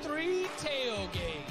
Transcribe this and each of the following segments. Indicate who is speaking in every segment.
Speaker 1: 3 tailgate.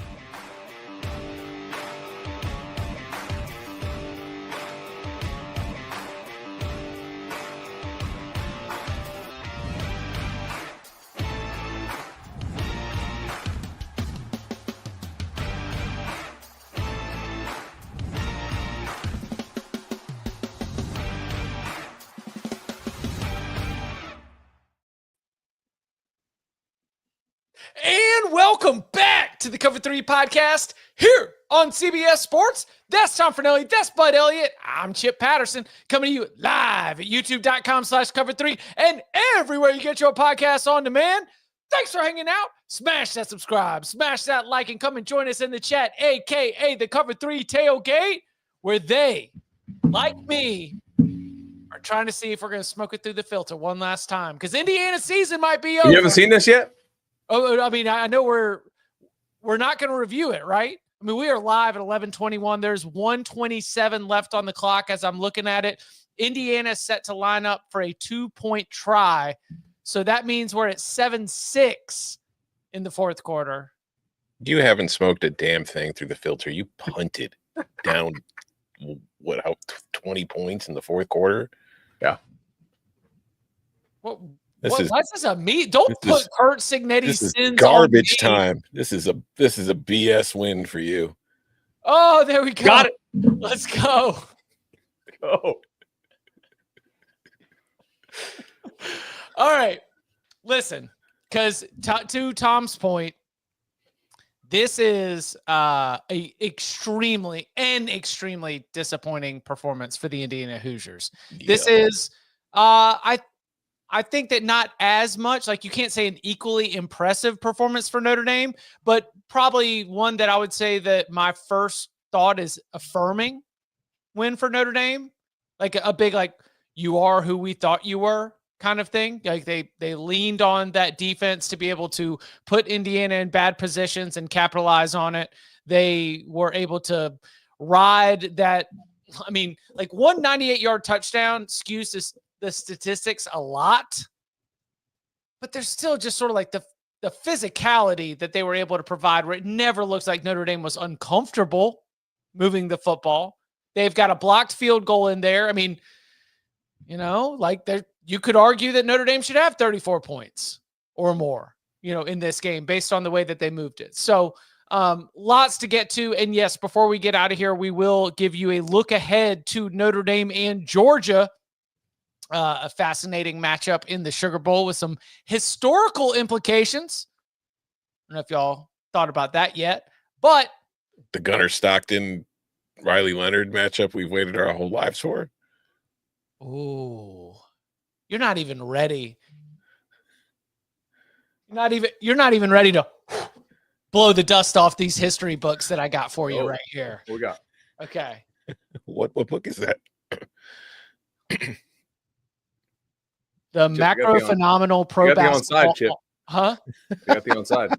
Speaker 1: And welcome back to the Cover 3 podcast here on CBS Sports. That's Tom Fornelli. That's Bud Elliott. I'm Chip Patterson coming to you live at youtube.com/cover3 and everywhere you get your podcasts on demand. Thanks for hanging out. Smash that subscribe, smash that like, and come and join us in the chat, a.k.a. the Cover 3 tailgate, where they, like me, are trying to see if we're going to smoke it through the filter one last time because Indiana season might be over.
Speaker 2: You haven't seen this yet?
Speaker 1: Oh, I mean, I know we're not going to review it, right? I mean, we are live at 11:21. There's 1:27 left on the clock as I'm looking at it. Indiana set to line up for a 2-point try. So that means we're at 7-6 in the fourth quarter.
Speaker 2: You haven't smoked a damn thing through the filter. You punted down, 20 points in the fourth quarter? Yeah.
Speaker 1: This is a me. Don't put Kurt Cignetti's sins
Speaker 2: garbage
Speaker 1: on me.
Speaker 2: time. This is a BS win for you.
Speaker 1: Oh, there we go.
Speaker 2: Got it.
Speaker 1: Let's go.
Speaker 2: Go.
Speaker 1: All right. Listen, because to Tom's point, this is a extremely disappointing performance for the Indiana Hoosiers. Yeah. This is I think that not as much, like you can't say an equally impressive performance for Notre Dame, but probably one that I would say that my first thought is affirming win for Notre Dame. Like a big, like, you are who we thought you were kind of thing. Like they leaned on that defense to be able to put Indiana in bad positions and capitalize on it. They were able to ride that. I mean, like 198-yard touchdown skews the statistics a lot, but there's still just sort of like the physicality that they were able to provide where it never looks like Notre Dame was uncomfortable moving the football. They've got a blocked field goal in there. I mean, you know, like you could argue that Notre Dame should have 34 points or more, you know, in this game based on the way that they moved it. So lots to get to. And yes, before we get out of here, we will give you a look ahead to Notre Dame and Georgia. A fascinating matchup in the Sugar Bowl with some historical implications. I don't know if y'all thought about that yet, but
Speaker 2: the Gunnar Stockton, Riley Leonard matchup we've waited our whole lives for.
Speaker 1: Oh, you're not even ready. You're not even ready to blow the dust off these history books that I got for you right here.
Speaker 2: What we got?
Speaker 1: Okay.
Speaker 2: What book is that?
Speaker 1: The Chip, Macro Phenomenal Pro Basketball.
Speaker 3: Chip.
Speaker 1: Huh?
Speaker 3: You got the onside.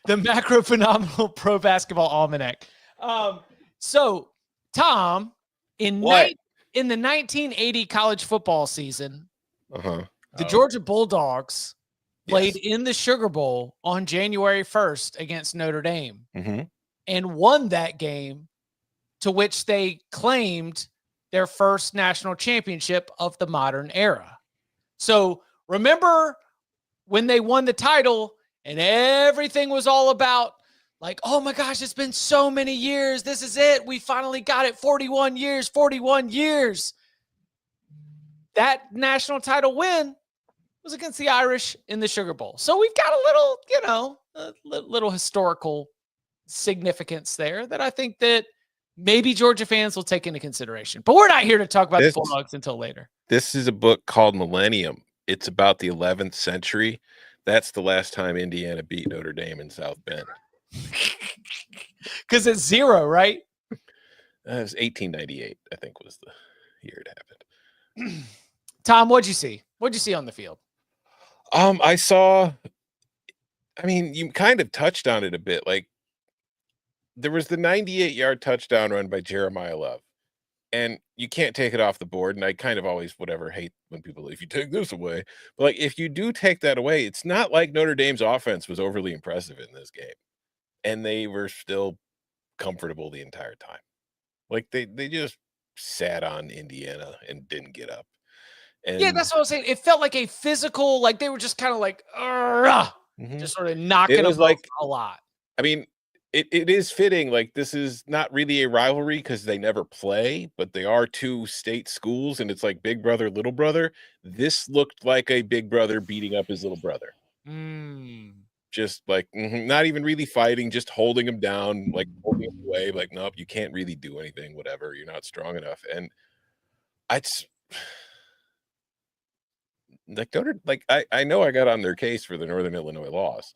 Speaker 1: The Macro Phenomenal Pro Basketball Almanac. So, Tom, in the 1980 college football season, the Georgia Bulldogs played in the Sugar Bowl on January 1st against Notre Dame and won that game, to which they claimed their first national championship of the modern era. So remember when they won the title and everything was all about like, oh my gosh, it's been so many years. This is it. We finally got it. 41 years. That national title win was against the Irish in the Sugar Bowl. So we've got a little, you know, a little historical significance there that I think that maybe Georgia fans will take into consideration. But we're not here to talk about the Bulldogs until later.
Speaker 2: This is a book called Millennium. It's about the 11th century. That's the last time Indiana beat Notre Dame in South Bend.
Speaker 1: Because it's 0, right?
Speaker 2: It was 1898, I think, was the year it happened.
Speaker 1: Tom, what'd you see? What'd you see on the field?
Speaker 2: I saw, I mean, you kind of touched on it a bit. Like, there was the 98-yard touchdown run by Jeremiah Love. and you can't take it off the board. And I kind of always hate when people, if you take this away, but like if you do take that away, it's not like Notre Dame's offense was overly impressive in this game, and they were still comfortable the entire time. Like they just sat on Indiana and didn't get up. And
Speaker 1: Yeah, that's what I was saying. It felt like a physical, like they were just kind of like, just sort of knocking
Speaker 2: it was
Speaker 1: them
Speaker 2: like
Speaker 1: a lot.
Speaker 2: I mean, it is fitting. Like, this is not really a rivalry because they never play, but they are two state schools, and it's like big brother, little brother. This looked like a big brother beating up his little brother. Just like not even really fighting, just holding him down, like holding him away. Like, nope, you can't really do anything. Whatever, you're not strong enough. And I know I got on their case for the Northern Illinois loss.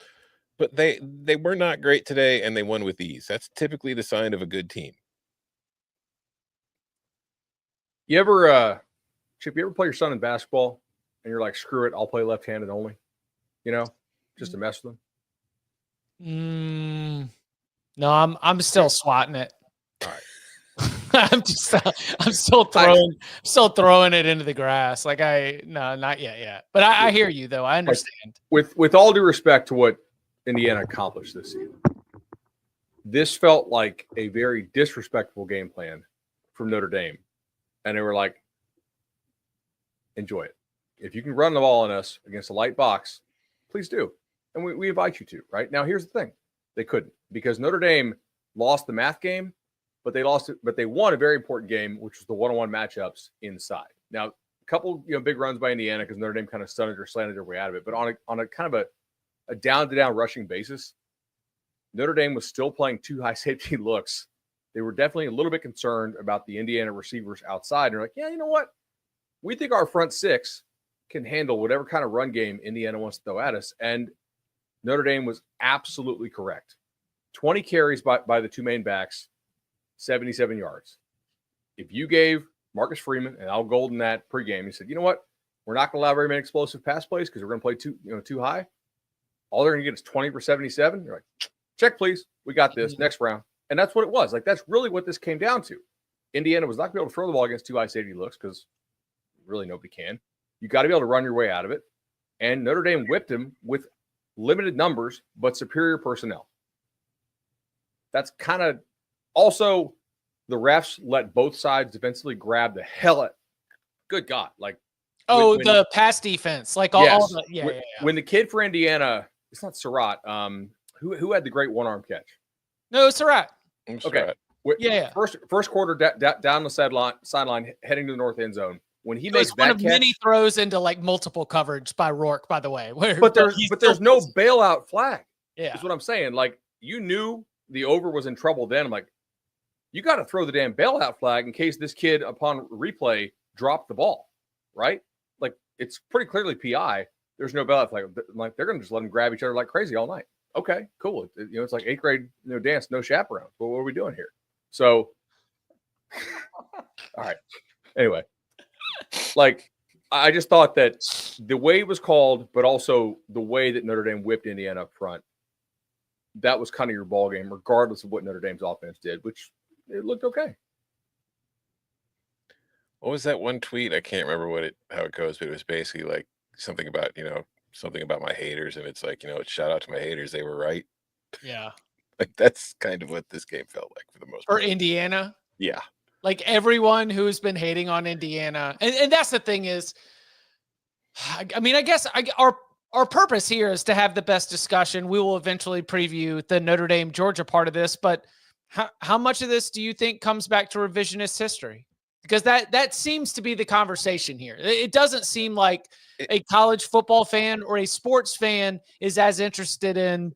Speaker 2: But they were not great today, and they won with ease. That's typically the sign of a good team.
Speaker 3: You ever, Chip, you ever play your son in basketball, and you're like, screw it, I'll play left-handed only, just to mess with
Speaker 1: them? No, I'm still swatting it.
Speaker 3: All right.
Speaker 1: I'm still throwing it into the grass. Like no, not yet. But I hear you though. I understand.
Speaker 3: With all due respect to what Indiana accomplished this season, this felt like a very disrespectful game plan from Notre Dame. And they were like, enjoy it. If you can run the ball on us against a light box, please do. And we invite you to, right? Now, here's the thing. They couldn't, because Notre Dame lost the math game, but they won a very important game, which was the one-on-one matchups inside. Now, a couple big runs by Indiana because Notre Dame kind of stunted or slanted their way out of it. But on a kind of a down-to-down rushing basis, Notre Dame was still playing two high safety looks. They were definitely a little bit concerned about the Indiana receivers outside. And they're like, yeah, you know what? We think our front six can handle whatever kind of run game Indiana wants to throw at us. And Notre Dame was absolutely correct. 20 carries by the two main backs, 77 yards. If you gave Marcus Freeman and Al Golden that pregame, he said, you know what? We're not going to allow very many explosive pass plays because we're going to play too high. All they're going to get is 20 for 77. You're like, check, please. We got this. Next round. And that's what it was. Like, that's really what this came down to. Indiana was not going to be able to throw the ball against two high safety looks because really nobody can. You got to be able to run your way out of it. And Notre Dame whipped him with limited numbers, but superior personnel. That's kind of also the refs let both sides defensively grab the hell out. Good God. Like,
Speaker 1: the pass defense. Like all the,
Speaker 3: When the kid for Indiana, it's not Surratt. Who had the great one-arm catch?
Speaker 1: No, Surratt.
Speaker 3: Okay. First quarter down the sideline, heading to the north end zone. When he makes that catch,
Speaker 1: many throws into like multiple coverage by Rourke, by the way.
Speaker 3: But there's no bailout flag.
Speaker 1: Yeah,
Speaker 3: that's what I'm saying. Like, you knew the over was in trouble then. I'm like, you got to throw the damn bailout flag in case this kid, upon replay, dropped the ball, right? Like, it's pretty clearly PI. There's no bailout flag. Like, they're going to just let them grab each other like crazy all night. Okay, cool. It's like 8th grade dance, no chaperones. But what are we doing here? So, all right. Anyway, like, I just thought that the way it was called, but also the way that Notre Dame whipped Indiana up front, that was kind of your ball game, regardless of what Notre Dame's offense did, which it looked okay.
Speaker 2: What was that one tweet? I can't remember how it goes, but it was basically like something about my haters, and it's like, shout out to my haters, they were right.
Speaker 1: Yeah.
Speaker 2: Like, that's kind of what this game felt like for the most part.
Speaker 1: For Indiana?
Speaker 2: Yeah.
Speaker 1: Like, everyone who's been hating on Indiana, and that's the thing is, I mean, I guess our purpose here is to have the best discussion. We will eventually preview the Notre Dame Georgia part of this, but how much of this do you think comes back to revisionist history? Because that seems to be the conversation here. It doesn't seem like a college football fan or a sports fan is as interested in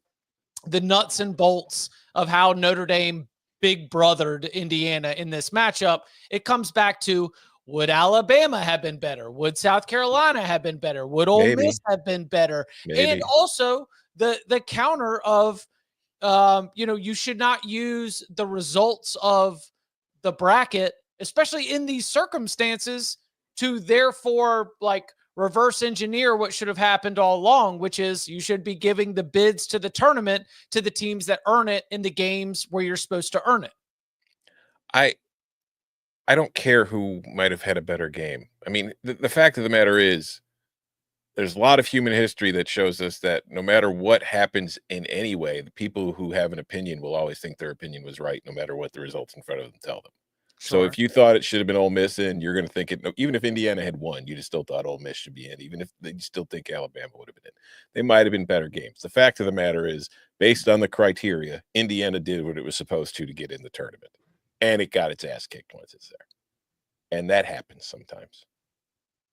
Speaker 1: the nuts and bolts of how Notre Dame big brothered Indiana in this matchup. It comes back to, would Alabama have been better? Would South Carolina have been better? Would Ole Miss have been better?
Speaker 2: Maybe.
Speaker 1: And also the counter of, you should not use the results of the bracket, especially in these circumstances, to therefore like reverse engineer what should have happened all along, which is you should be giving the bids to the tournament to the teams that earn it in the games where you're supposed to earn it.
Speaker 2: I don't care who might have had a better game. I mean, the fact of the matter is, there's a lot of human history that shows us that no matter what happens in any way, the people who have an opinion will always think their opinion was right, no matter what the results in front of them tell them. So
Speaker 1: Sure.
Speaker 2: if you thought it should have been Ole Miss in, you're going to think it. Even if Indiana had won, you just still thought Ole Miss should be in. Even if you still think Alabama would have been in, they might have been better games. The fact of the matter is, based on the criteria, Indiana did what it was supposed to get in the tournament, and it got its ass kicked once it's there, and that happens sometimes.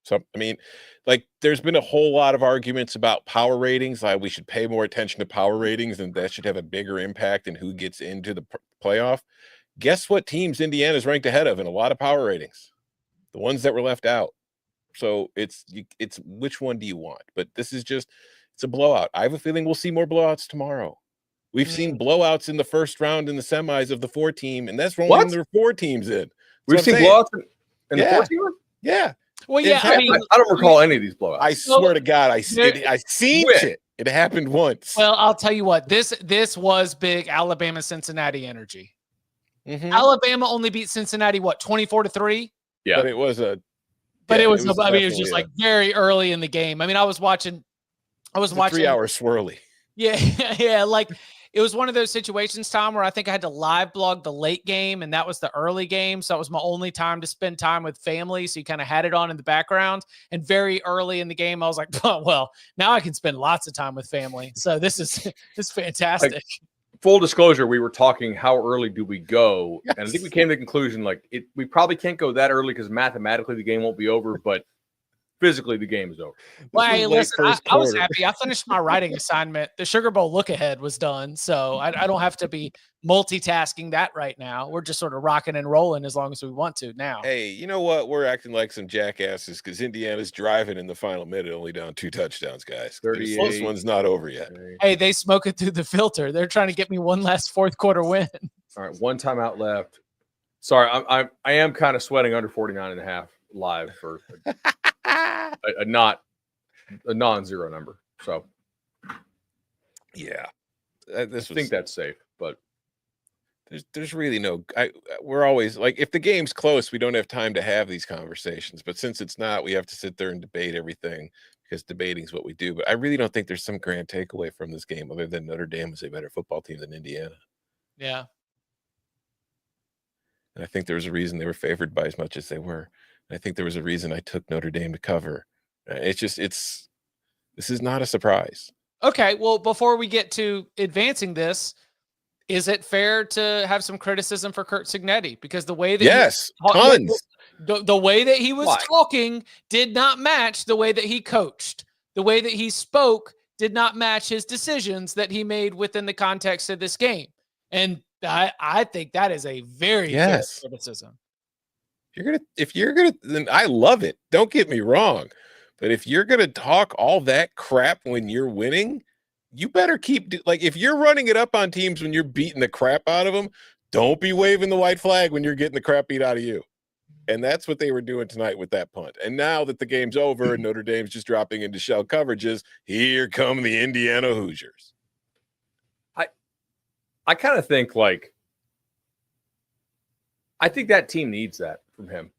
Speaker 2: So, I mean, like, there's been a whole lot of arguments about power ratings. Like, we should pay more attention to power ratings, and that should have a bigger impact in who gets into the playoff. Guess what teams Indiana's ranked ahead of in a lot of power ratings? The ones that were left out. So it's which one do you want? But this is just, it's a blowout. I have a feeling we'll see more blowouts tomorrow. We've seen blowouts in the first round in the semis of the 4-team, and that's only when there are 4 teams in.
Speaker 3: We've seen blowouts in the 4-teamer?
Speaker 2: Yeah.
Speaker 1: Well, yeah,
Speaker 3: I don't recall any of these blowouts.
Speaker 2: I swear to God, I seen it. It happened once.
Speaker 1: Well, I'll tell you what, this was big Alabama-Cincinnati energy. Alabama only beat Cincinnati, what, 24-3?
Speaker 3: Yeah.
Speaker 2: But it was a
Speaker 1: it was just like very early in the game. I mean, I was watching
Speaker 2: 3-hour swirly.
Speaker 1: Yeah, yeah, like it was one of those situations, Tom, where I think I had to live blog the late game, and that was the early game. So it was my only time to spend time with family. So you kind of had it on in the background. And very early in the game, I was like, oh, well, now I can spend lots of time with family. So this is fantastic.
Speaker 3: Like, full disclosure, we were talking how early do we go? Yes. And I think we came to the conclusion, like, we probably can't go that early because mathematically the game won't be over, but physically the game is over.
Speaker 1: Well, hey, listen, I was happy. I finished my writing assignment. The Sugar Bowl look ahead was done. So I don't have to be multitasking that right now. We're just sort of rocking and rolling as long as we want to now.
Speaker 2: Hey, you know what? We're acting like some jackasses because Indiana's driving in the final minute, only down 2 touchdowns, guys. This one's not over yet.
Speaker 1: Hey, they smoke it through the filter. They're trying to get me one last fourth quarter win.
Speaker 3: All right, 1 timeout left. Sorry, I am kind of sweating under 49.5 live for a non-zero number. So
Speaker 2: yeah,
Speaker 3: I think that's safe, but
Speaker 2: there's really no. We're always like, if the game's close, we don't have time to have these conversations. But since it's not, we have to sit there and debate everything because debating is what we do. But I really don't think there's some grand takeaway from this game other than Notre Dame is a better football team than Indiana.
Speaker 1: Yeah,
Speaker 2: and I think there was a reason they were favored by as much as they were. And I think there was a reason I took Notre Dame to cover. This is not a surprise.
Speaker 1: Okay, well, before we get to advancing this, is it fair to have some criticism for Curt Cignetti? Because the way that
Speaker 2: tons.
Speaker 1: The way that he was talking did not match the way that he coached. The way that he spoke did not match his decisions that he made within the context of this game. And I think that is a very fair criticism.
Speaker 2: If you're gonna, then I love it. Don't get me wrong. But if you're going to talk all that crap when you're winning, you better if you're running it up on teams when you're beating the crap out of them, don't be waving the white flag when you're getting the crap beat out of you. And that's what they were doing tonight with that punt. And now that the game's over and Notre Dame's just dropping into shell coverages, here come the Indiana Hoosiers.
Speaker 3: I kind of think I think that team needs that from him.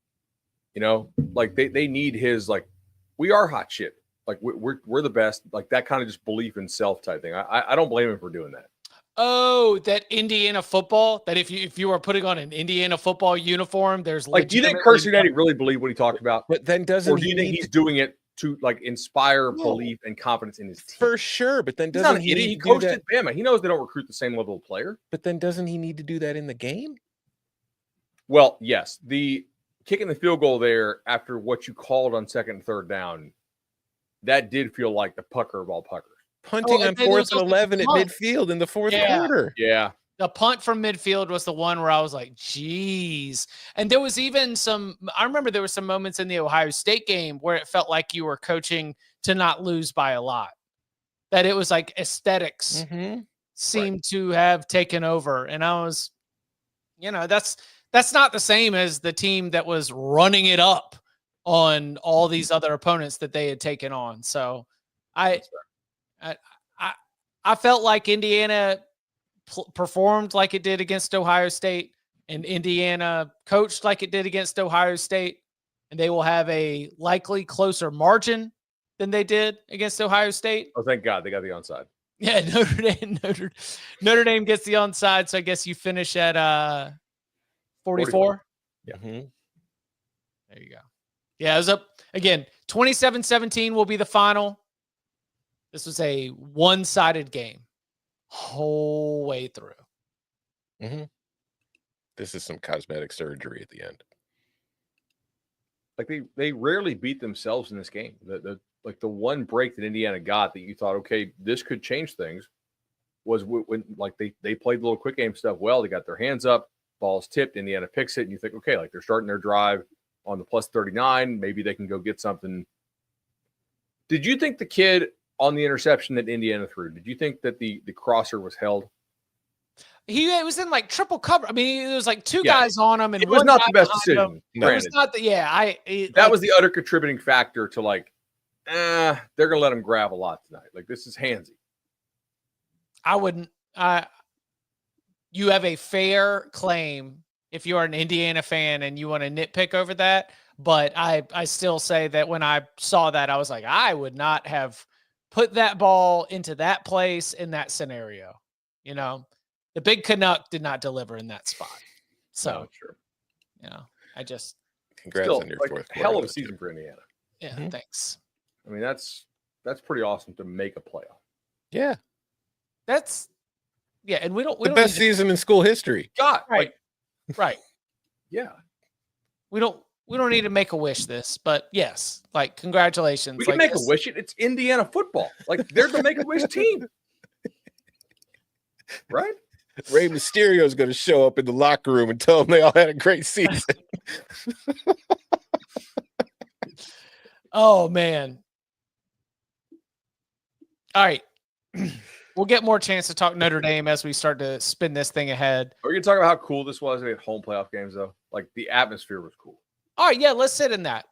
Speaker 3: You know, like they need his, like, we are hot shit. Like we're the best. Like that kind of just belief in self type thing. I don't blame him for doing that.
Speaker 1: Oh, that Indiana football. That if you were putting on an Indiana football uniform, there's
Speaker 3: like. Do you think Curt Cignetti really believed what he talked about?
Speaker 2: But then doesn't?
Speaker 3: Or do you think he's doing it to like inspire belief and confidence in his team?
Speaker 2: For sure, but then doesn't
Speaker 3: he coached at Bama? He knows they don't recruit the same level of player.
Speaker 2: But then doesn't he need to do that in the game?
Speaker 3: Well, yes. The kicking the field goal there after what you called on 2nd and 3rd down, that did feel like the pucker of all puckers.
Speaker 2: Punting on 4th and 11 at midfield in the 4th quarter.
Speaker 3: Yeah.
Speaker 1: The punt from midfield was the one where I was like, geez. And there was even I remember there were some moments in the Ohio State game where it felt like you were coaching to not lose by a lot. That it was like aesthetics seemed to have taken over. And I was, that's not the same as the team that was running it up on all these other opponents that they had taken on. So I felt like Indiana performed like it did against Ohio State. and Indiana coached like it did against Ohio State, and they will have a likely closer margin than they did against Ohio State.
Speaker 3: Oh, thank God they got the onside.
Speaker 1: Yeah, Notre Dame gets the onside, so I guess you finish at 44.
Speaker 3: Yeah.
Speaker 2: Mm-hmm.
Speaker 1: There you go. Yeah, it was up again. 27-17 will be the final. This was a one-sided game whole way through.
Speaker 2: Mm-hmm. This is some cosmetic surgery at the end.
Speaker 3: Like they rarely beat themselves in this game. The one break that Indiana got that you thought, okay, this could change things, was when like they played the little quick game stuff well. They got their hands up, balls tipped, Indiana picks it, and you think, okay, like they're starting their drive on the plus 39. Maybe they can go get something. Did you think the kid on the interception that Indiana threw, did you think that the crosser was held?
Speaker 1: He was in like triple cover. I mean, there was like two guys on him, and
Speaker 3: it was not the best decision.
Speaker 1: No, it was not the. Yeah,
Speaker 3: that was the other contributing factor to like, they're gonna let him grab a lot tonight. Like this is handsy.
Speaker 1: I wouldn't. You have a fair claim if you are an Indiana fan and you want to nitpick over that. But I still say that when I saw that, I was like, I would not have put that ball into that place in that scenario. You know, the big Canuck did not deliver in that spot. So,
Speaker 3: no, sure.
Speaker 1: You know, I just
Speaker 2: congrats
Speaker 3: still,
Speaker 2: on your
Speaker 3: like,
Speaker 2: fourth quarter.
Speaker 3: hell of a season for Indiana.
Speaker 1: Yeah, thanks.
Speaker 3: I mean, that's pretty awesome to make a playoff.
Speaker 2: Yeah,
Speaker 1: and we don't
Speaker 2: the best season in school history.
Speaker 3: God,
Speaker 1: right, right.
Speaker 3: Yeah,
Speaker 1: we don't need to make a wish this, but yes, like congratulations.
Speaker 3: We can make a wish it. It's Indiana football. Like they're the make a wish team, right?
Speaker 2: Rey Mysterio is going to show up in the locker room and tell them they all had a great season.
Speaker 1: Oh man. All right. We'll get more chance to talk Notre Dame as we start to spin this thing ahead.
Speaker 3: Are we going to talk about how cool this was at home playoff games, though? Like, the atmosphere was cool.
Speaker 1: All right, yeah, let's sit in that.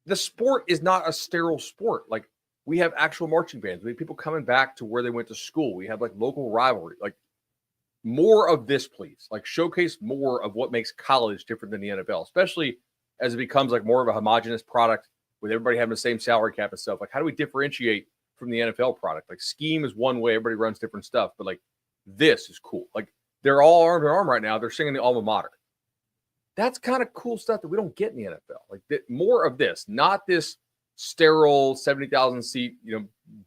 Speaker 3: The sport is not a sterile sport. Like, we have actual marching bands. We have people coming back to where they went to school. We have, like, local rivalry. Like, more of this, please. Like, showcase more of what makes college different than the NFL, especially as it becomes, like, more of a homogenous product with everybody having the same salary cap and stuff. Like, how do we differentiate from the NFL product? Like, scheme is one way, everybody runs different stuff, but like this is cool. Like, they're all arm in arm right now. They're singing the alma mater. That's kind of cool stuff that we don't get in the NFL. Like, more of this, not this sterile 70,000 seat,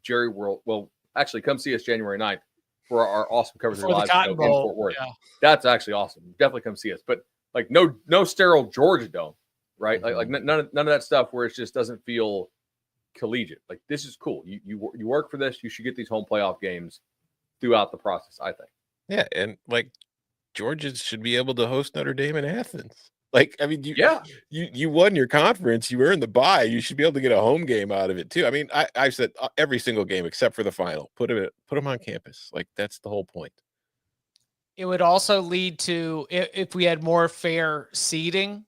Speaker 3: Jerry World. Well, actually, come see us January 9th for our awesome coverage of live show in Fort Worth. Yeah. That's actually awesome. Definitely come see us. But like, no sterile Georgia Dome, right? Mm-hmm. Like none of that stuff where it just doesn't feel collegiate. Like, this is cool. You work for this. You should get these home playoff games throughout the process, I think.
Speaker 2: Yeah, and like Georgia should be able to host Notre Dame in Athens. Like, I mean, you won your conference, you earned the bye. You should be able to get a home game out of it too. I mean, I've said every single game except for the final. Put them on campus. Like, that's the whole point.
Speaker 1: It would also lead to, if we had more fair seeding,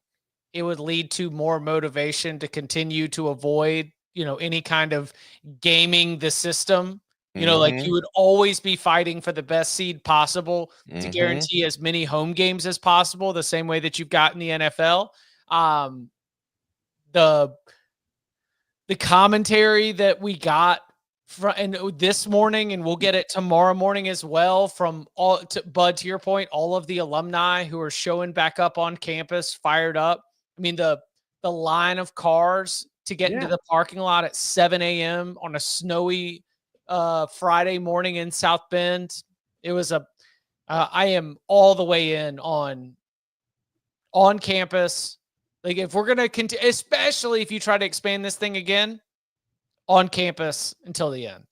Speaker 1: it would lead to more motivation to continue to avoid, any kind of gaming the system. Like you would always be fighting for the best seed possible to guarantee as many home games as possible, the same way that you've got in the NFL. The commentary that we got and this morning, and we'll get it tomorrow morning as well, from Bud, to your point, all of the alumni who are showing back up on campus, fired up. I mean, the line of cars to get into the parking lot at 7 a.m. on a snowy Friday morning in South Bend. It was I am all the way in on campus. Like, if we're going to continue, especially if you try to expand this thing again, on campus until the end.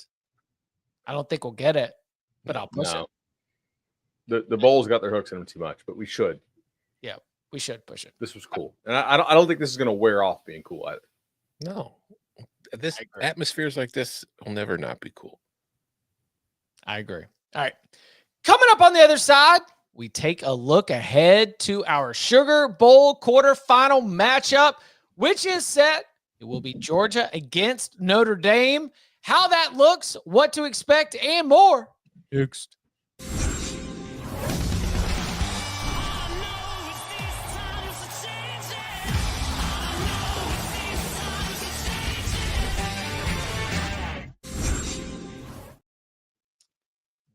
Speaker 1: I don't think we'll get it, but I'll push it.
Speaker 3: The Bowls got their hooks in them too much, but we should.
Speaker 1: Yeah, we should push it.
Speaker 3: This was cool. And I don't think this is going to wear off being cool either.
Speaker 2: No. This atmospheres like this will never not be cool.
Speaker 1: I agree. All right. Coming up on the other side, we take a look ahead to our Sugar Bowl quarterfinal matchup, which is set. It will be Georgia against Notre Dame. How that looks, what to expect, and more. Next.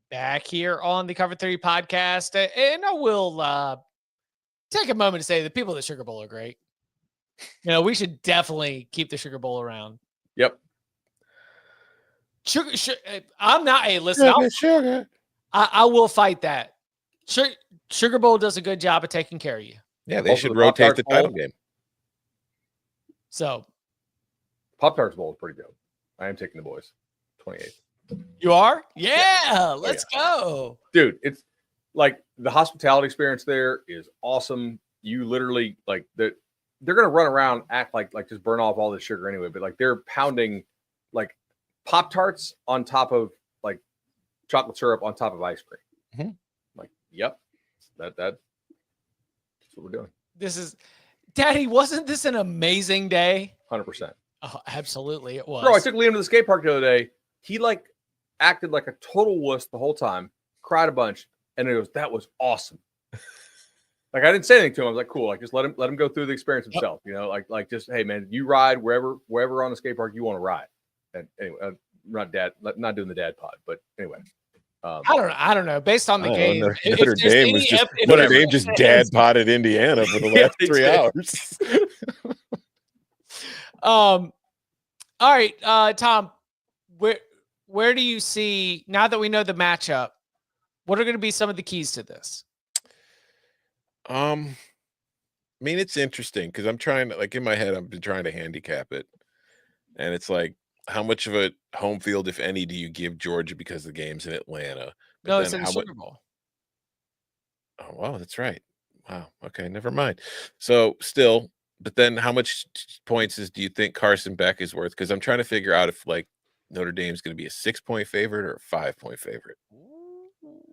Speaker 1: back here on the Cover 3 podcast. And I will take a moment to say the people at the Sugar Bowl are great. We should definitely keep the Sugar Bowl around.
Speaker 3: Yep.
Speaker 1: Sugar, I'm not. Hey, listen,
Speaker 2: Sugar.
Speaker 1: I will fight that. Sugar Bowl does a good job of taking care of you.
Speaker 2: Yeah, they
Speaker 3: Also,
Speaker 2: should
Speaker 3: the
Speaker 2: rotate the
Speaker 3: Pop-Tarts
Speaker 2: title
Speaker 3: Bowl.
Speaker 2: game.
Speaker 1: So
Speaker 3: Pop-Tarts Bowl is pretty dope. I am taking the boys. 28th.
Speaker 1: you are? Yeah, let's go.
Speaker 3: Dude, it's like the hospitality experience there is awesome. You literally like they're gonna run around, act like just burn off all the sugar anyway, but like they're pounding like Pop-Tarts on top of like chocolate syrup on top of ice cream.
Speaker 2: Mm-hmm.
Speaker 3: Like, yep, that's what we're doing.
Speaker 1: This is, Daddy, wasn't this an amazing day?
Speaker 3: 100%.
Speaker 1: Oh, absolutely, it was.
Speaker 3: Bro, I took Liam to the skate park the other day. He like acted like a total wuss the whole time, cried a bunch, and it was that was awesome. Like I didn't say anything to him. I was like, cool. Like just let him go through the experience himself. Like just hey man, you ride wherever on the skate park you want to ride. And anyway, not doing the dad pod, but anyway.
Speaker 1: I don't know. Based on the game,
Speaker 2: Notre Dame was just Notre Dame just dad potted Indiana for the last 3 hours.
Speaker 1: All right, Tom, where do you see, now that we know the matchup, what are going to be some of the keys to this?
Speaker 2: I mean, it's interesting because I'm trying to, like, in my head, I've been trying to handicap it, and it's like, how much of a home field, if any, do you give Georgia because the game's in Atlanta? But
Speaker 1: No, it's in the Super Bowl.
Speaker 2: Oh, wow, that's right. Wow. Okay, never mind. So still, but then how much points do you think Carson Beck is worth? Because I'm trying to figure out if like Notre Dame's going to be a 6-point favorite or a 5-point favorite.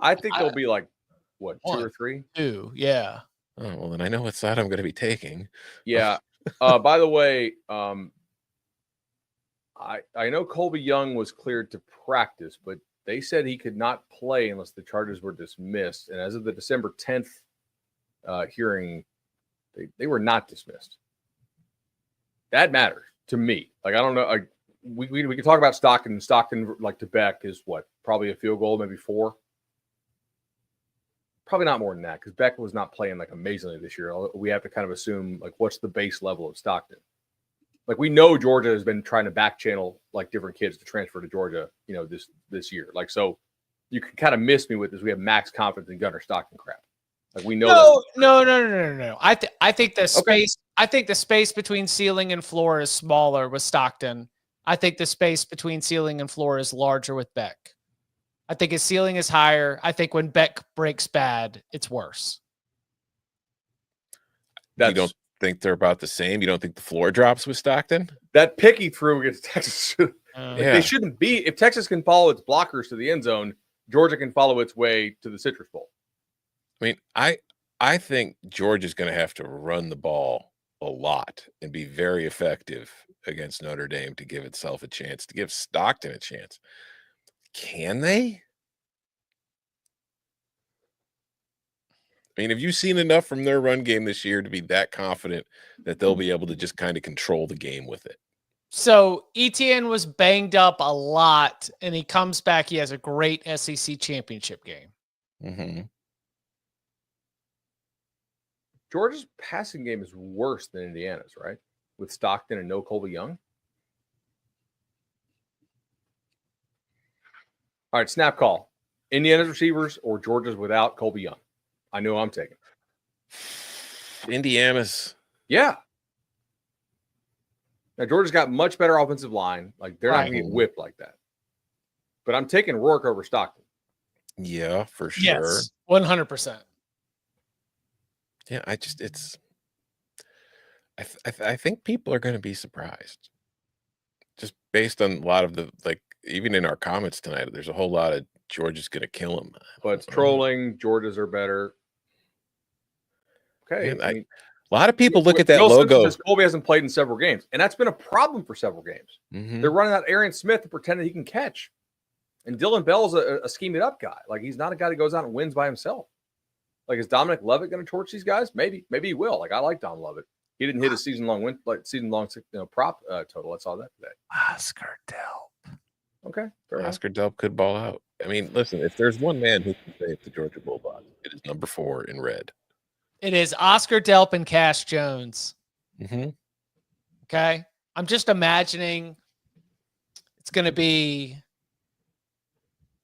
Speaker 3: I think they'll be like what, 2 or 3?
Speaker 1: 2, yeah.
Speaker 2: Oh, well, then I know what side I'm going to be taking.
Speaker 3: Yeah. By the way, I know Colby Young was cleared to practice, but they said he could not play unless the charges were dismissed. And as of the December 10th hearing, they were not dismissed. That matters to me. Like, I don't know. We can talk about Stockton. Stockton, like to Beck, is what? Probably a field goal, maybe 4. Probably not more than that because Beck was not playing like amazingly this year. We have to kind of assume like what's the base level of Stockton. Like we know Georgia has been trying to back channel like different kids to transfer to Georgia, this year. Like so, you can kind of miss me with this. We have max confidence in Gunnar Stockton crap. Like we know.
Speaker 1: No. I think the space. I think the space between ceiling and floor is smaller with Stockton. I think the space between ceiling and floor is larger with Beck. I think his ceiling is higher. I think when Beck breaks bad, it's worse.
Speaker 2: You don't think they're about the same? You don't think the floor drops with Stockton?
Speaker 3: That pick he threw against Texas. They
Speaker 2: Yeah.
Speaker 3: shouldn't be. If Texas can follow its blockers to the end zone, Georgia can follow its way to the Citrus Bowl.
Speaker 2: I mean, I think Georgia's going to have to run the ball a lot and be very effective against Notre Dame to give itself a chance, to give Stockton a chance. Can they? I mean, have you seen enough from their run game this year to be that confident that they'll be able to just kind of control the game with it?
Speaker 1: So Etienne was banged up a lot, and he comes back. He has a great SEC championship game.
Speaker 2: Mm-hmm.
Speaker 3: Georgia's passing game is worse than Indiana's, right? With Stockton and no Colby Young. All right, snap call. Indiana's receivers or Georgia's without Colby Young? I know I'm taking.
Speaker 2: Indiana's.
Speaker 3: Yeah. Now, Georgia's got much better offensive line. Like, they're not going to get whipped like that. But I'm taking Rourke over Stockton.
Speaker 2: Yeah, for sure.
Speaker 1: Yes, 100%.
Speaker 2: Yeah, I think people are going to be surprised. Just based on a lot of the, like, even in our comments tonight, there's a whole lot of Georgia's going to kill him.
Speaker 3: But it's trolling. Georgia's are better. Okay.
Speaker 2: Man, a lot of people look at that
Speaker 3: Bill
Speaker 2: logo.
Speaker 3: Says Colby hasn't played in several games, and that's been a problem for several games.
Speaker 2: Mm-hmm.
Speaker 3: They're running out Arian Smith and pretending he can catch. And Dylan Bell's a scheme it up guy. Like, he's not a guy that goes out and wins by himself. Like, is Dominic Lovett going to torch these guys? Maybe he will. Like, I like Dom Lovett. He didn't hit a season-long prop total. I saw that today.
Speaker 1: Oscar Delp.
Speaker 3: Okay. Fair enough.
Speaker 2: Oscar Delp could ball out. I mean, listen, if there's one man who can save the Georgia Bulldogs, it is number 4 in red.
Speaker 1: It is Oscar Delp and Cash Jones.
Speaker 2: Mm-hmm.
Speaker 1: Okay. I'm just imagining it's going to be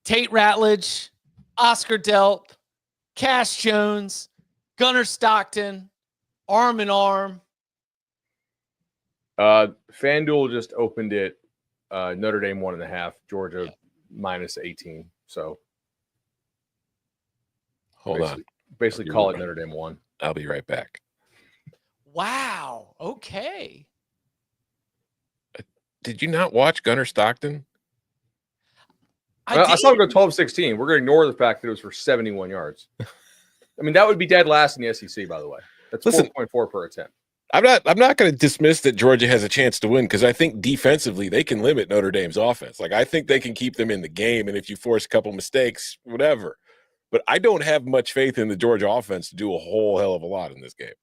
Speaker 1: Tate Ratledge, Oscar Delp, Cash Jones, Gunnar Stockton, arm in arm.
Speaker 3: FanDuel just opened it. Notre Dame 1.5, Georgia minus 18. So
Speaker 2: Hold on.
Speaker 3: Basically call it Notre Dame 1.
Speaker 2: I'll be right back.
Speaker 1: Wow. Okay.
Speaker 2: Did you not watch Gunnar Stockton?
Speaker 3: I saw him go 12-16. We're going to ignore the fact that it was for 71 yards. I mean, that would be dead last in the SEC, by the way. That's 4.4 per attempt.
Speaker 2: I'm not going to dismiss that Georgia has a chance to win because I think defensively they can limit Notre Dame's offense. Like, I think they can keep them in the game, and if you force a couple mistakes, whatever. But I don't have much faith in the Georgia offense to do a whole hell of a lot in this game.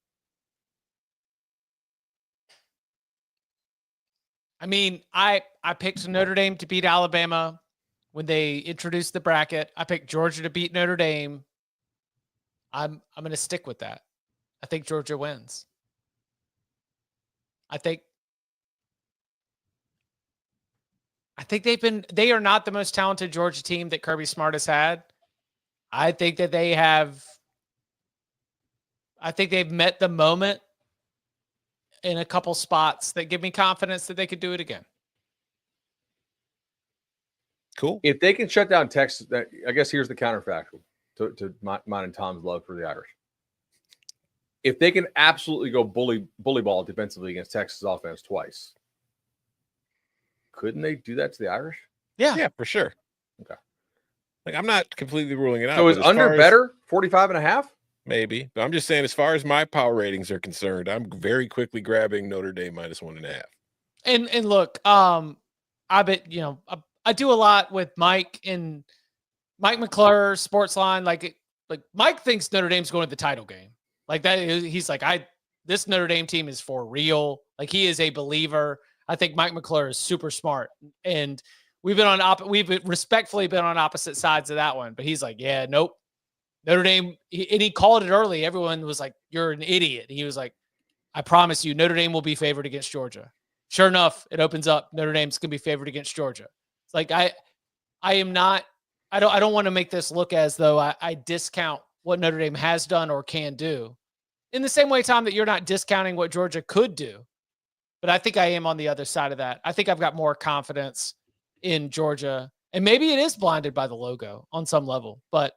Speaker 1: I mean, I picked Notre Dame to beat Alabama when they introduced the bracket. I picked Georgia to beat Notre Dame. I'm going to stick with that. I think Georgia wins. I think they are not the most talented Georgia team that Kirby Smart has had. I think that they've met the moment in a couple spots that give me confidence that they could do it again.
Speaker 2: Cool.
Speaker 3: If they can shut down Texas, I guess here's the counterfactual to mine and Tom's love for the Irish. If they can absolutely go bully ball defensively against Texas offense twice, couldn't they do that to the Irish?
Speaker 2: Yeah, for sure.
Speaker 3: Okay.
Speaker 2: Like, I'm not completely ruling it out.
Speaker 3: So is under better 45.5?
Speaker 2: Maybe, but I'm just saying, as far as my power ratings are concerned, I'm very quickly grabbing Notre Dame minus 1.5.
Speaker 1: And look, I bet, I do a lot with Mike and Mike McClure, Sportsline. Like Mike thinks Notre Dame's going to the title game. Like that, he's like, this Notre Dame team is for real. Like, he is a believer. I think Mike McClure is super smart, and we've respectfully been on opposite sides of that one. But he's like, yeah, nope. Notre Dame, and he called it early. Everyone was like, you're an idiot. He was like, I promise you, Notre Dame will be favored against Georgia. Sure enough, it opens up. Notre Dame's going to be favored against Georgia. It's like, I don't want to make this look as though I discount what Notre Dame has done or can do. In the same way, Tom, that you're not discounting what Georgia could do. But I think I am on the other side of that. I think I've got more confidence in Georgia. And maybe it is blinded by the logo on some level. But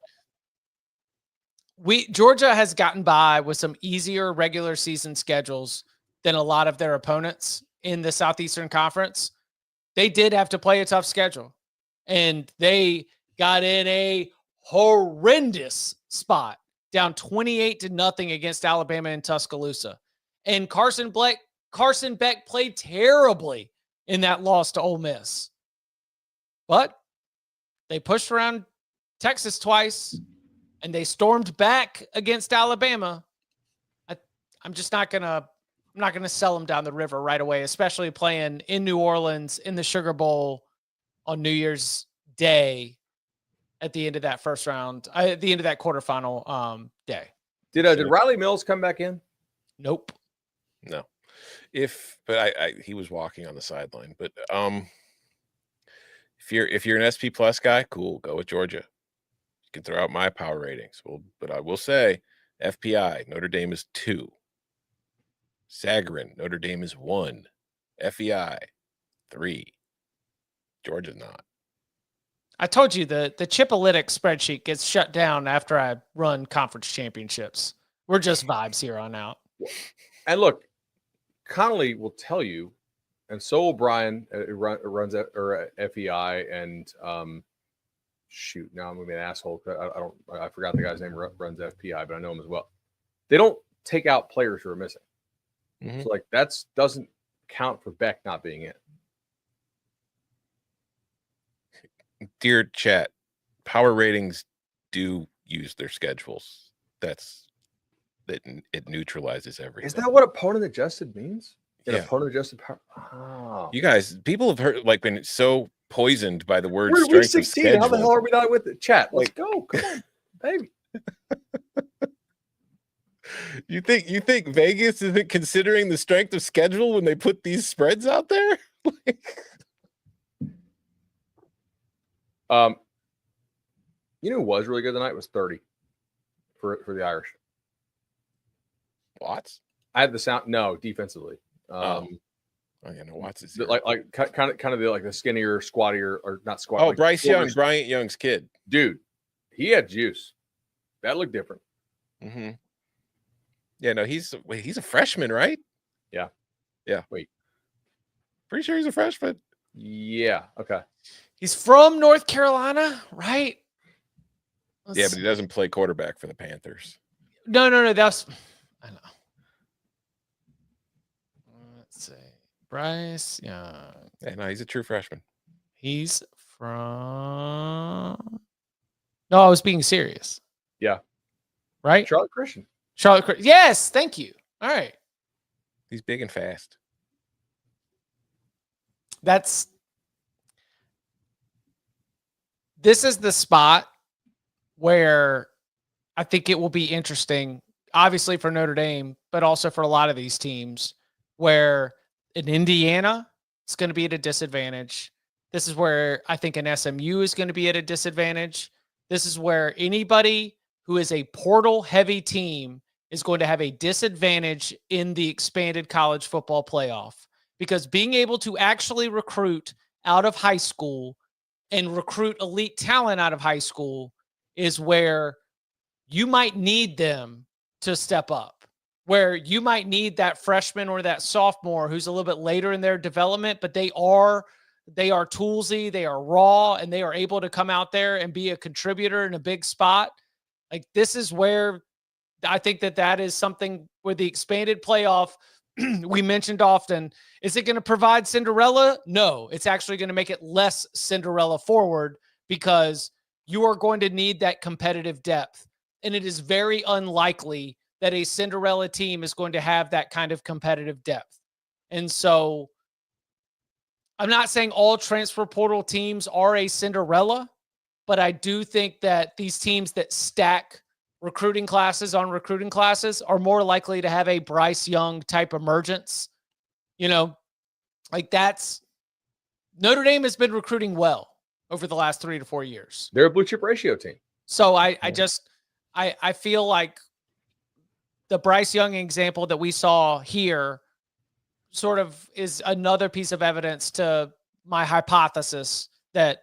Speaker 1: Georgia has gotten by with some easier regular season schedules than a lot of their opponents in the Southeastern Conference. They did have to play a tough schedule. And they got in a horrendous spot, down 28-0 against Alabama in Tuscaloosa. And Carson Beck played terribly in that loss to Ole Miss. But they pushed around Texas twice, and they stormed back against Alabama. I'm not gonna sell them down the river right away, especially playing in New Orleans in the Sugar Bowl on New Year's Day at the end of that first round, at the end of that quarterfinal day.
Speaker 3: Did Riley Mills come back in?
Speaker 1: Nope.
Speaker 2: No. He was walking on the sideline. But if you're an SP Plus guy, cool, go with Georgia. You can throw out my power ratings. But I will say, FPI, Notre Dame is 2. Sagarin, Notre Dame is 1. FEI, 3. Georgia's not.
Speaker 1: I told you the Chipalytics spreadsheet gets shut down after I run conference championships. We're just vibes here on out.
Speaker 3: And look, Connolly will tell you, and so will Brian. Runs FEI, and shoot, now I'm gonna be an asshole. I forgot the guy's name. Runs FPI, but I know him as well. They don't take out players who are missing. Mm-hmm. So like doesn't count for Beck not being in.
Speaker 2: Dear chat, power ratings do use their schedules. It neutralizes everything.
Speaker 3: Is that what opponent adjusted means? An
Speaker 2: Yeah.
Speaker 3: opponent adjusted power. Oh.
Speaker 2: You guys, people have heard like been so poisoned by the word
Speaker 3: We're in week
Speaker 2: strength of
Speaker 3: 16.
Speaker 2: schedule.
Speaker 3: How the hell are we not with it? Chat. Let's
Speaker 2: Like-
Speaker 3: go. Come on, baby.
Speaker 2: You think Vegas isn't considering the strength of schedule when they put these spreads out there?
Speaker 3: You know who was really good tonight was 30 for the Irish.
Speaker 2: Watts?
Speaker 3: I had the sound. No, defensively.
Speaker 2: Oh yeah, no, Watts is here.
Speaker 3: Like kind of the like the skinnier, squattier, or not squat.
Speaker 2: Oh,
Speaker 3: like
Speaker 2: Bryce Young,
Speaker 3: shorter-
Speaker 2: Bryant Young's kid.
Speaker 3: dude, he had juice. That looked different.
Speaker 2: Mm-hmm. Yeah, no, he's a freshman, right?
Speaker 3: Yeah. Wait.
Speaker 2: Pretty sure he's a freshman.
Speaker 3: Yeah. Okay.
Speaker 1: He's from North Carolina, right?
Speaker 2: Yeah, but he doesn't play quarterback for the Panthers.
Speaker 1: No. That's I know. Let's see, Bryce. Yeah,
Speaker 2: Yeah, no, he's a true freshman.
Speaker 1: he's from. No, I was being serious.
Speaker 3: Yeah.
Speaker 1: Right,
Speaker 3: Charlotte Christian.
Speaker 1: Charlotte. Yes, thank you. All right,
Speaker 2: He's big and fast.
Speaker 1: this is the spot where I think it will be interesting, obviously for Notre Dame, but also for a lot of these teams, where in Indiana, it's going to be at a disadvantage. This is where I think an SMU is going to be at a disadvantage. This is where anybody who is a portal-heavy team is going to have a disadvantage in the expanded college football playoff, because being able to actually recruit out of high school and recruit elite talent out of high school is where you might need them to step up, where you might need that freshman or that sophomore who's a little bit later in their development, but they are toolsy, they are raw, and they are able to come out there and be a contributor in a big spot. Like, this is where I think that is something where the expanded playoff, we mentioned often, is it going to provide Cinderella? No, it's actually going to make it less Cinderella forward, because you are going to need that competitive depth. And it is very unlikely that a Cinderella team is going to have that kind of competitive depth. And so I'm not saying all transfer portal teams are a Cinderella, but I do think that these teams that stack recruiting classes on recruiting classes are more likely to have a Bryce Young type emergence. You know, like that's Notre Dame has been recruiting well over the last 3 to 4 years.
Speaker 3: They're a blue chip ratio team.
Speaker 1: So I feel like the Bryce Young example that we saw here sort of is another piece of evidence to my hypothesis that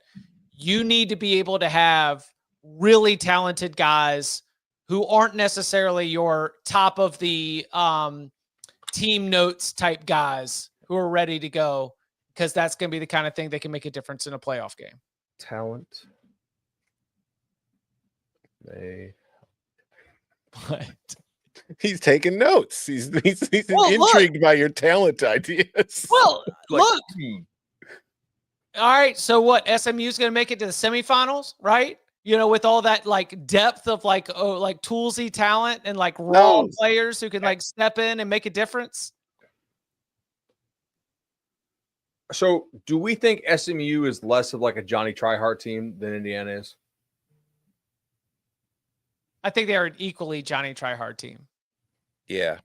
Speaker 1: you need to be able to have really talented guys who aren't necessarily your top of the team notes type guys who are ready to go, because that's going to be the kind of thing that can make a difference in a playoff game.
Speaker 3: Talent. They.
Speaker 1: But
Speaker 2: He's taking notes. He's
Speaker 1: Well,
Speaker 2: intrigued by your talent ideas.
Speaker 1: well,
Speaker 3: Like,
Speaker 1: look. All right, so what? SMU is going to make it to the semifinals, right? You know, with all that like depth of like toolsy talent and like raw
Speaker 2: No.
Speaker 1: players who can like step in and make a difference.
Speaker 3: So, do we think SMU is less of like a Johnny Tryhard team than Indiana is?
Speaker 1: I think they are an equally Johnny Tryhard team.
Speaker 2: Yeah,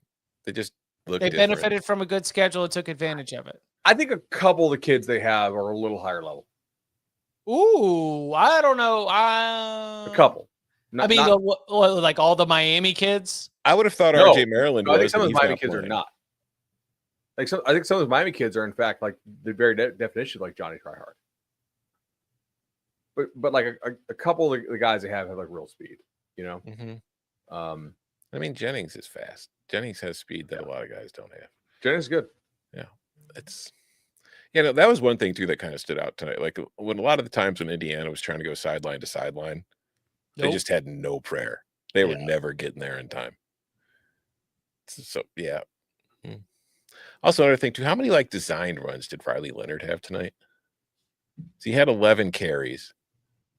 Speaker 2: they just look.
Speaker 1: They
Speaker 2: different.
Speaker 1: benefited from a good schedule and took advantage of it.
Speaker 3: I think a couple of the kids they have are a little higher level.
Speaker 1: Ooh, I don't know.
Speaker 3: A couple.
Speaker 1: I mean, like all the Miami kids.
Speaker 2: I would have thought
Speaker 3: No.
Speaker 2: RJ Maryland.
Speaker 3: No, I think
Speaker 2: was,
Speaker 3: some
Speaker 2: but
Speaker 3: of the
Speaker 2: he's
Speaker 3: Miami
Speaker 2: not
Speaker 3: kids are
Speaker 2: playing.
Speaker 3: not. I think some of the Miami kids are in fact like the very definition of like Johnny Tryhard. But like a couple of the guys they have like real speed, you know.
Speaker 2: Mhm. I mean, Jennings is fast. Jennings has speed that a lot of guys don't have.
Speaker 3: Jennings is good.
Speaker 2: It's no, that was one thing too that kind of stood out tonight. Like when a lot of the times when Indiana was trying to go sideline to sideline, they just had no prayer. They were never getting there in time. So yeah. Also, another thing too, how many like designed runs did Riley Leonard have tonight? So he had 11 carries,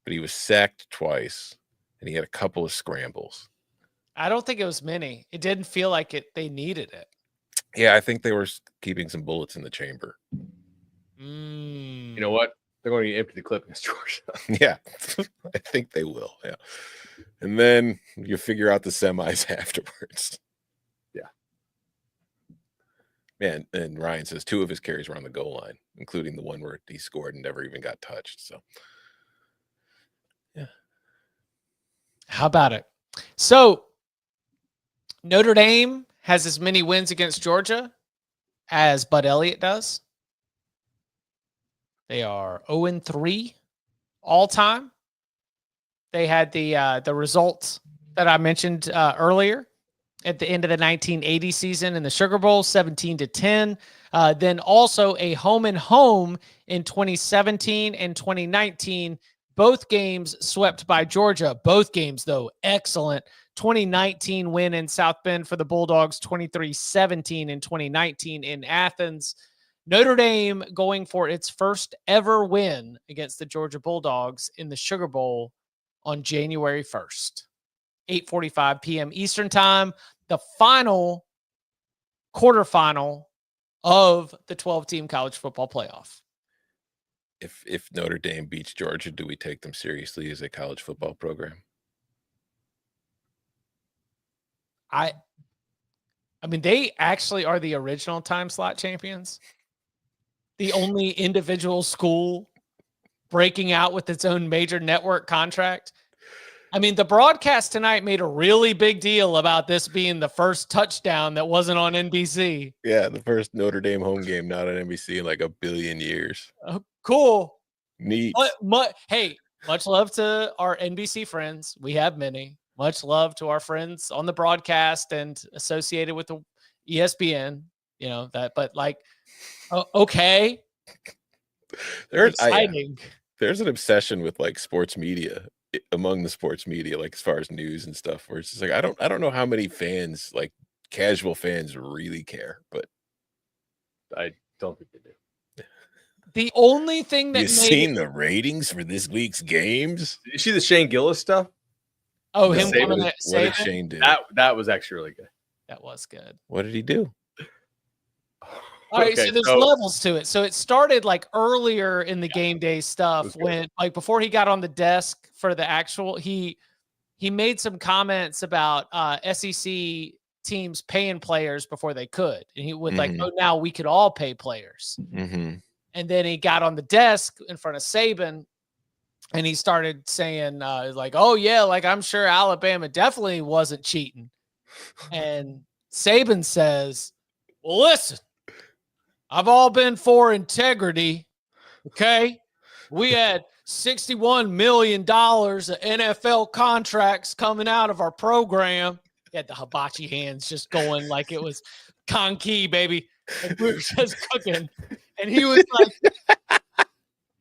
Speaker 2: but he was sacked twice, and he had a couple of scrambles.
Speaker 1: I don't think it was many. It didn't feel like they needed it.
Speaker 2: Yeah, I think they were keeping some bullets in the chamber.
Speaker 3: You know what? They're going to empty the clip against Georgia.
Speaker 2: Yeah, I think they will. Yeah. And then you figure out the semis afterwards.
Speaker 3: Yeah.
Speaker 2: Man, and Ryan says 2 of his carries were on the goal line, including the one where he scored and never even got touched. So, yeah.
Speaker 1: How about it? So, Notre Dame has as many wins against Georgia as Bud Elliott does. They are 0-3 all time. They had the results that I mentioned earlier at the end of the 1980 season in the Sugar Bowl, 17-10. Then also a home and home in 2017 and 2019. Both games swept by Georgia. Both games, though, excellent. 2019 win in South Bend for the Bulldogs, 23-17 in 2019 in Athens. Notre Dame going for its first ever win against the Georgia Bulldogs in the Sugar Bowl on January 1st, 8:45 p.m. Eastern Time, the final quarterfinal of the 12-team college football playoff.
Speaker 2: If Notre Dame beats Georgia, do we take them seriously as a college football program?
Speaker 1: I mean, they actually are the original time slot champions. The only individual school breaking out with its own major network contract. I mean, the broadcast tonight made a really big deal about this being the first touchdown that wasn't on NBC.
Speaker 2: Yeah, the first Notre Dame home game not on NBC in like a billion years.
Speaker 1: Oh, cool.
Speaker 2: Neat.
Speaker 1: Hey, much love to our NBC friends. We have many. Much love to our friends on the broadcast and associated with the ESPN. You know that, but like, okay.
Speaker 2: There's
Speaker 1: exciting.
Speaker 2: There's an obsession with like sports media among the sports media, like as far as news and stuff, where it's just like I don't know how many fans, like casual fans, really care, but
Speaker 3: I don't think they do.
Speaker 1: The only thing that
Speaker 2: you've seen the ratings for this week's games.
Speaker 3: Did you see the Shane Gillis stuff?
Speaker 1: Oh,
Speaker 2: No.
Speaker 1: him coming
Speaker 2: What did Shane do?
Speaker 3: That was actually really good.
Speaker 1: That was good.
Speaker 2: What did he do?
Speaker 1: All right, so there's levels to it. So it started like earlier in the game day stuff when, like, before he got on the desk for the actual, he made some comments about SEC teams paying players before they could, and he would like, oh, now we could all pay players. And then he got on the desk in front of Saban, and he started saying like, oh yeah, like I'm sure Alabama definitely wasn't cheating. And Saban says, well, listen. I've all been for integrity, okay? We had $61 million of NFL contracts coming out of our program. He had the hibachi hands just going like it was conky, baby. And we were just cooking. And he was like,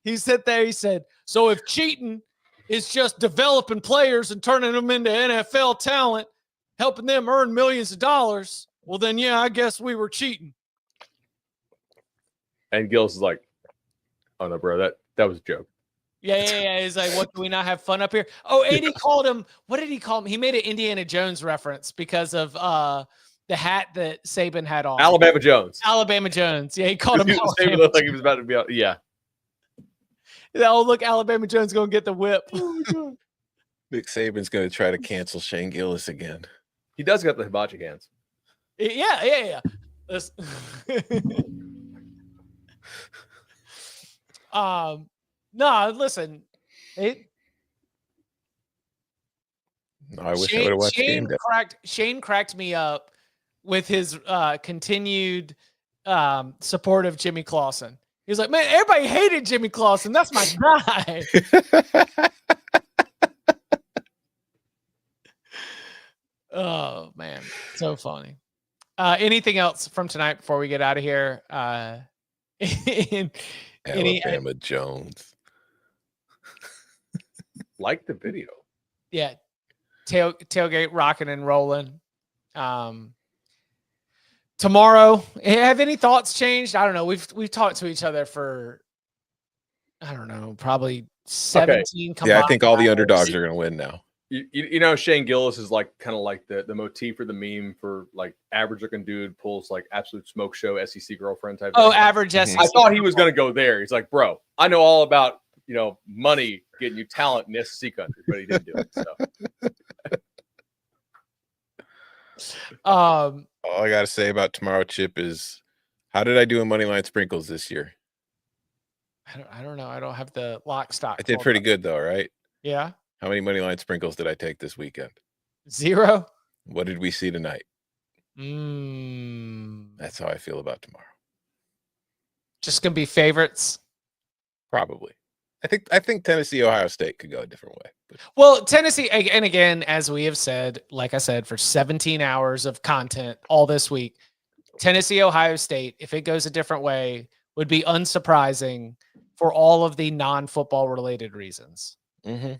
Speaker 1: he sat there, he said, so if cheating is just developing players and turning them into NFL talent, helping them earn millions of dollars, well then, yeah, I guess we were cheating.
Speaker 3: And Gillis is like, oh no, bro, that was a joke.
Speaker 1: Yeah. He's like, what, do we not have fun up here? Oh, and he called him, what did he call him? He made an Indiana Jones reference because of the hat that Saban had on.
Speaker 3: Alabama Jones.
Speaker 1: Yeah, he called him
Speaker 3: Saban looked like he was about to be out. Yeah.
Speaker 1: Oh, look, Alabama Jones going to get the whip.
Speaker 2: Nick Saban's going to try to cancel Shane Gillis again.
Speaker 3: He does got the hibachi hands.
Speaker 1: Yeah. No, listen. I
Speaker 2: wish I would have watched game day.
Speaker 1: Shane cracked me up with his continued support of Jimmy Clausen. He was like, man, everybody hated Jimmy Clausen. That's my guy. Oh, man. So funny. Anything else from tonight before we get out of here?
Speaker 2: Alabama Jones.
Speaker 3: Like the video.
Speaker 1: Yeah. Tailgate rocking and rolling. Tomorrow, have any thoughts changed? I don't know. We've talked to each other for, I don't know, probably 17
Speaker 2: I think all the underdogs are going to win now.
Speaker 3: You know, Shane Gillis is like kind of like the motif or the meme for like average looking dude pulls like absolute smoke show SEC girlfriend type.
Speaker 1: Oh,
Speaker 3: thing.
Speaker 1: average SEC.
Speaker 3: I thought he was going to go there. He's like, bro, I know all about, money getting you talent in SEC country, but he didn't do it. So.
Speaker 2: All I got to say about tomorrow, Chip, is how did I do in Moneyline Sprinkles this year?
Speaker 1: I don't know. I don't have the lock stock.
Speaker 2: I did pretty good though, right?
Speaker 1: Yeah.
Speaker 2: How many Moneyline Sprinkles did I take this weekend?
Speaker 1: 0.
Speaker 2: What did we see tonight?
Speaker 1: Mm.
Speaker 2: That's how I feel about tomorrow.
Speaker 1: Just gonna be favorites.
Speaker 2: Probably. I think Tennessee, Ohio State could go a different way. But.
Speaker 1: Well, Tennessee, and again, as we have said, like I said, for 17 hours of content all this week, Tennessee, Ohio State, if it goes a different way, would be unsurprising for all of the non-football related reasons.
Speaker 2: Mm-hmm.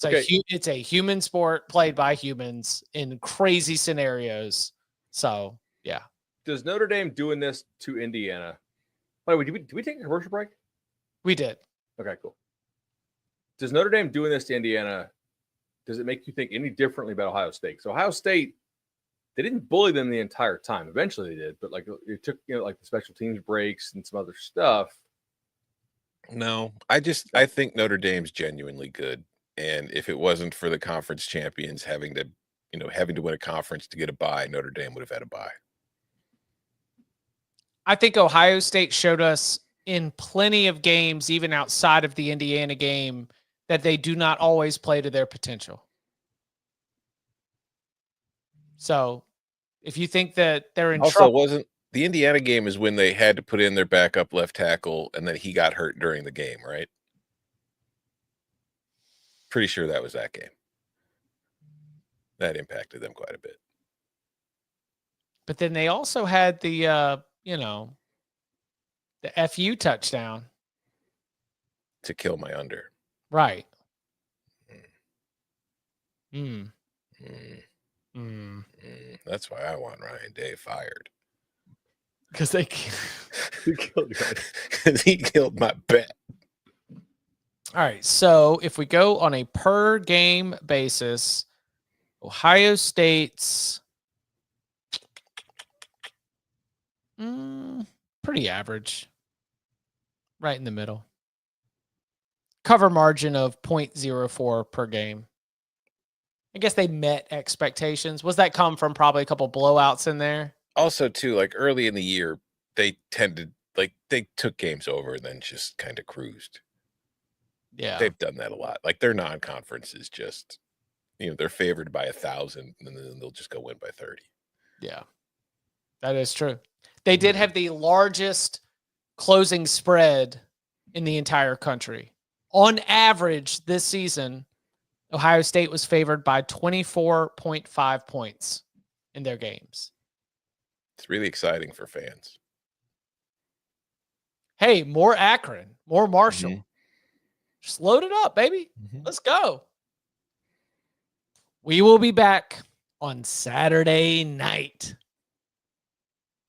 Speaker 1: It's a human sport played by humans in crazy scenarios. So, yeah.
Speaker 3: Does Notre Dame doing this to Indiana? By the way, did we take a commercial break?
Speaker 1: We did.
Speaker 3: Okay, cool. Does Notre Dame doing this to Indiana, does it make you think any differently about Ohio State? So Ohio State, they didn't bully them the entire time. Eventually they did, but like it took, like the special teams breaks and some other stuff.
Speaker 2: No, I think Notre Dame's genuinely good. And if it wasn't for the conference champions having to win a conference to get a bye, Notre Dame would have had a bye.
Speaker 1: I think Ohio State showed us in plenty of games, even outside of the Indiana game, that they do not always play to their potential. So if you think that they're in trouble.
Speaker 2: Wasn't the Indiana game is when they had to put in their backup left tackle and then he got hurt during the game, right? Pretty sure that was that game. That impacted them quite a bit.
Speaker 1: But then they also had the FU touchdown
Speaker 2: to kill my under.
Speaker 1: Right.
Speaker 2: That's why I want Ryan Day fired.
Speaker 1: Because they
Speaker 2: because he killed my bet.
Speaker 1: All right. So if we go on a per game basis, Ohio State's pretty average. Right in the middle. Cover margin of 0.04 per game. I guess they met expectations. Was that come from probably a couple blowouts in there?
Speaker 2: Also, too, like early in the year, they took games over and then just kind of cruised.
Speaker 1: Yeah.
Speaker 2: They've done that a lot. Like their non-conference is just, they're favored by 1,000 and then they'll just go win by 30.
Speaker 1: Yeah, that is true. They did have the largest closing spread in the entire country. On average this season, Ohio State was favored by 24.5 points in their games.
Speaker 2: It's really exciting for fans.
Speaker 1: Hey, more Akron, more Marshall.
Speaker 2: Mm-hmm.
Speaker 1: Just load it up, baby. Mm-hmm. Let's go. We will be back on Saturday night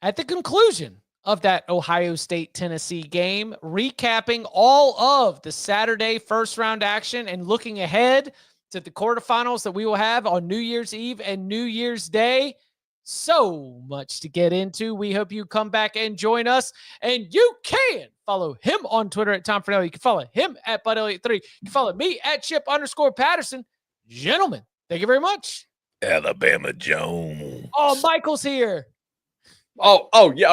Speaker 1: at the conclusion of that Ohio State-Tennessee game, recapping all of the Saturday first-round action and looking ahead to the quarterfinals that we will have on New Year's Eve and New Year's Day. So much to get into. We hope you come back and join us. And you can follow him on Twitter at Tom Fornelli. You can follow him at Bud Elliott 3. You can follow me at Chip_Patterson. Gentlemen, thank you very much.
Speaker 2: Alabama Jones.
Speaker 1: Oh, Michael's here.
Speaker 3: Oh, yeah.